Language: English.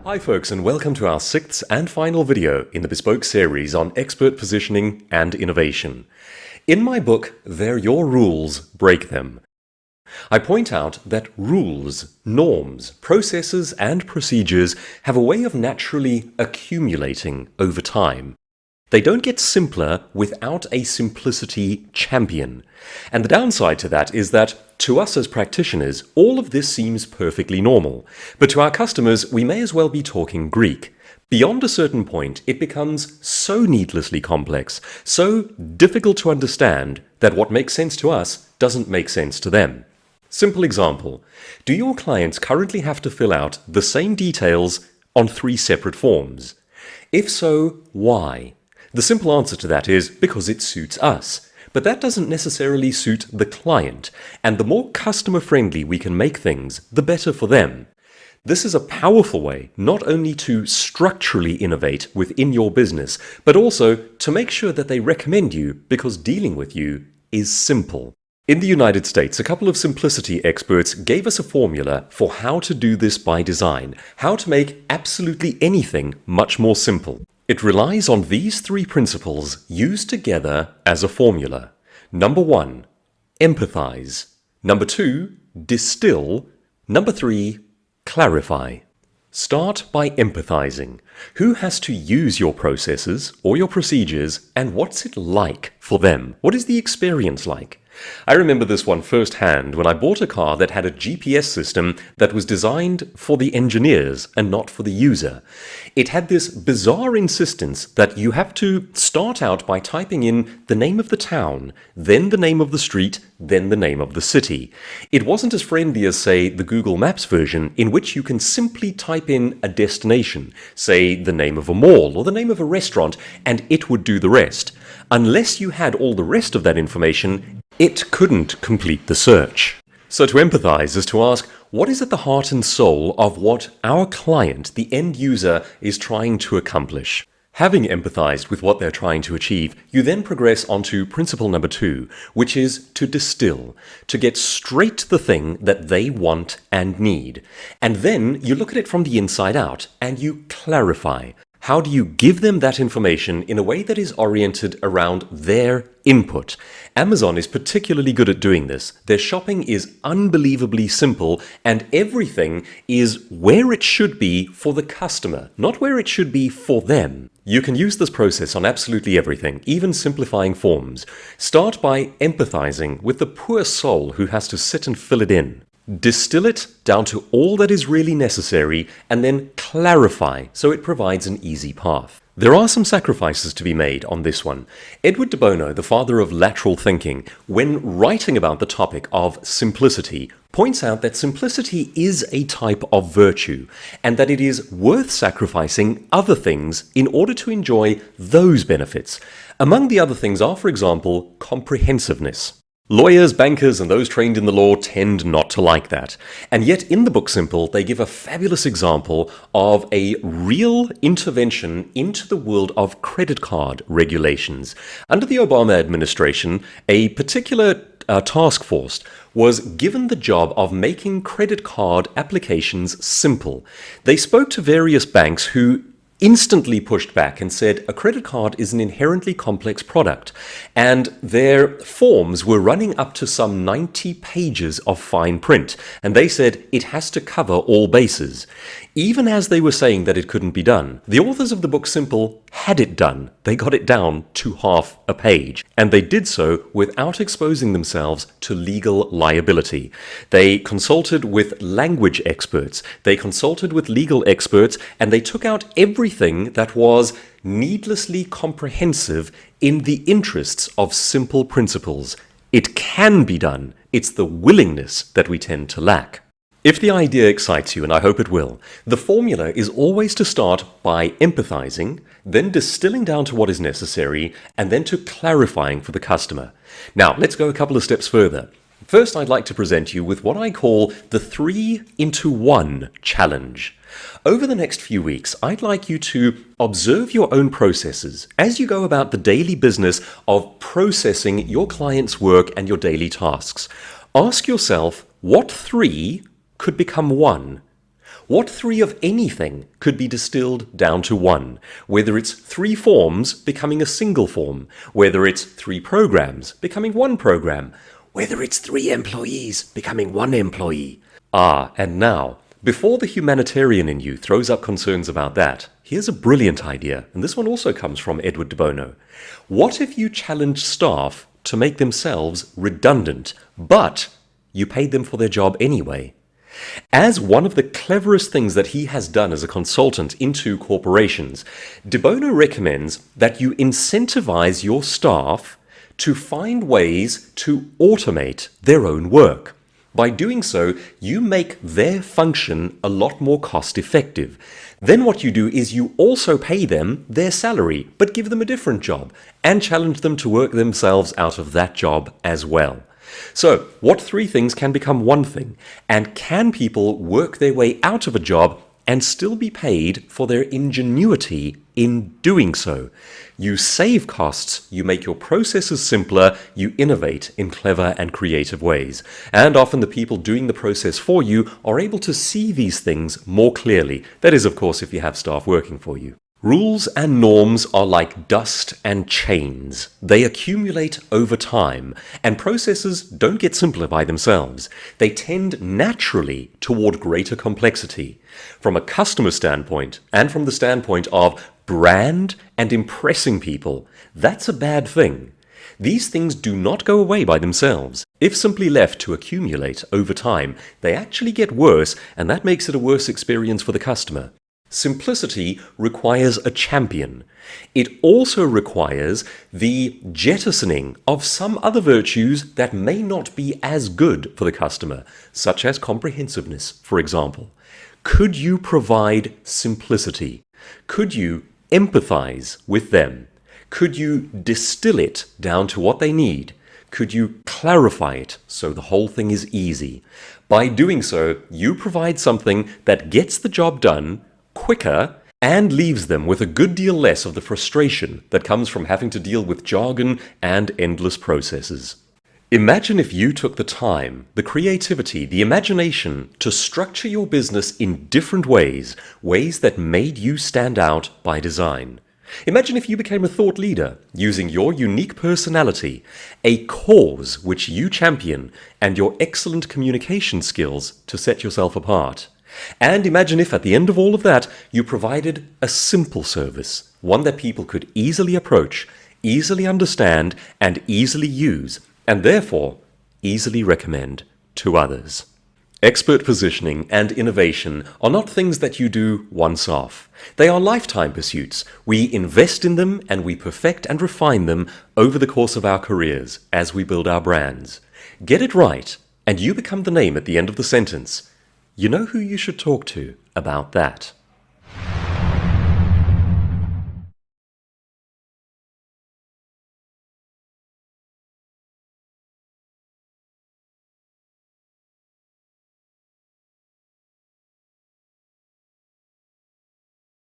Hi folks, and welcome to our sixth and final video in the Bespoke series on expert positioning and innovation. In my book, They're Your Rules, Break Them, I point out that rules, norms, processes, and procedures have a way of naturally accumulating over time. They don't get simpler without a simplicity champion. And the downside to that is that, to us as practitioners, all of this seems perfectly normal. But to our customers, we may as well be talking Greek. Beyond a certain point, it becomes so needlessly complex, so difficult to understand, that what makes sense to us doesn't make sense to them. Simple example. Do your clients currently have to fill out the same details on 3 separate forms? If so, why? The simple answer to that is because it suits us. But that doesn't necessarily suit the client, and the more customer-friendly we can make things, the better for them. This is a powerful way not only to structurally innovate within your business, but also to make sure that they recommend you because dealing with you is simple. In the United States, a couple of simplicity experts gave us a formula for how to do this by design, how to make absolutely anything much more simple. It relies on these 3 principles used together as a formula. Number 1, empathize. Number 2, distill. Number 3, clarify. Start by empathizing. Who has to use your processes or your procedures, and what's it like for them? What is the experience like? I remember this one firsthand when I bought a car that had a GPS system that was designed for the engineers and not for the user. It had this bizarre insistence that you have to start out by typing in the name of the town, then the name of the street, then the name of the city. It wasn't as friendly as, say, the Google Maps version, in which you can simply type in a destination, say the name of a mall or the name of a restaurant, and it would do the rest. Unless you had all the rest of that information, it couldn't complete the search. So to empathize is to ask, what is at the heart and soul of what our client, the end user, is trying to accomplish? Having empathized with what they're trying to achieve, you then progress onto principle number 2, which is to distill, to get straight to the thing that they want and need. And then you look at it from the inside out and you clarify. How do you give them that information in a way that is oriented around their input? Amazon is particularly good at doing this. Their shopping is unbelievably simple, and everything is where it should be for the customer, not where it should be for them. You can use this process on absolutely everything, even simplifying forms. Start by empathizing with the poor soul who has to sit and fill it in. Distill it down to all that is really necessary, and then clarify so it provides an easy path. There are some sacrifices to be made on this one. Edward de Bono, the father of lateral thinking, when writing about the topic of simplicity, points out that simplicity is a type of virtue, and that it is worth sacrificing other things in order to enjoy those benefits. Among the other things are, for example, comprehensiveness. Lawyers, bankers, and those trained in the law tend not to like that. And yet in the book Simple, they give a fabulous example of a real intervention into the world of credit card regulations. Under the Obama administration, a particular task force was given the job of making credit card applications simple. They spoke to various banks who instantly pushed back and said a credit card is an inherently complex product, and their forms were running up to some 90 pages of fine print, and they said it has to cover all bases. Even as they were saying that it couldn't be done, the authors of the book Simple had it done. They got it down to half a page, and they did so without exposing themselves to legal liability. They consulted with language experts, they consulted with legal experts, and they took out everything that was needlessly comprehensive in the interests of simple principles. It can be done. It's the willingness that we tend to lack. If the idea excites you, and I hope it will, the formula is always to start by empathizing, then distilling down to what is necessary, and then to clarifying for the customer. Now, let's go a couple of steps further. First, I'd like to present you with what I call the 3-into-1 challenge. Over the next few weeks, I'd like you to observe your own processes as you go about the daily business of processing your client's work and your daily tasks. Ask yourself, what 3 could become 1? What three of anything could be distilled down to one? Whether it's three forms becoming a single form, whether it's three programs becoming one program, whether it's three employees becoming one employee. And now, before the humanitarian in you throws up concerns about that, here's a brilliant idea, and this one also comes from Edward de Bono. What if you challenged staff to make themselves redundant, but you paid them for their job anyway? As one of the cleverest things that he has done as a consultant into corporations, de Bono recommends that you incentivize your staff to find ways to automate their own work. By doing so, you make their function a lot more cost effective. Then what you do is you also pay them their salary, but give them a different job and challenge them to work themselves out of that job as well. So, what three things can become one thing? And can people work their way out of a job and still be paid for their ingenuity in doing so? You save costs, you make your processes simpler, you innovate in clever and creative ways. And often the people doing the process for you are able to see these things more clearly. That is, of course, if you have staff working for you. Rules and norms are like dust and chains. They accumulate over time, and processes don't get simpler by themselves. They tend naturally toward greater complexity. From a customer standpoint, and from the standpoint of brand and impressing people, that's a bad thing. These things do not go away by themselves. If simply left to accumulate over time, they actually get worse, and that makes it a worse experience for the customer. Simplicity requires a champion. It also requires the jettisoning of some other virtues that may not be as good for the customer, such as comprehensiveness, for example. Could you provide simplicity? Could you empathize with them? Could you distill it down to what they need? Could you clarify it so the whole thing is easy? By doing so, you provide something that gets the job done quicker and leaves them with a good deal less of the frustration that comes from having to deal with jargon and endless processes. Imagine if you took the time, the creativity, the imagination to structure your business in different ways, ways that made you stand out by design. Imagine if you became a thought leader, using your unique personality, a cause which you champion, and your excellent communication skills to set yourself apart. And imagine if at the end of all of that, you provided a simple service, one that people could easily approach, easily understand, and easily use, and therefore easily recommend to others. Expert positioning and innovation are not things that you do once off. They are lifetime pursuits. We invest in them and we perfect and refine them over the course of our careers as we build our brands. Get it right, and you become the name at the end of the sentence. You know who you should talk to about that.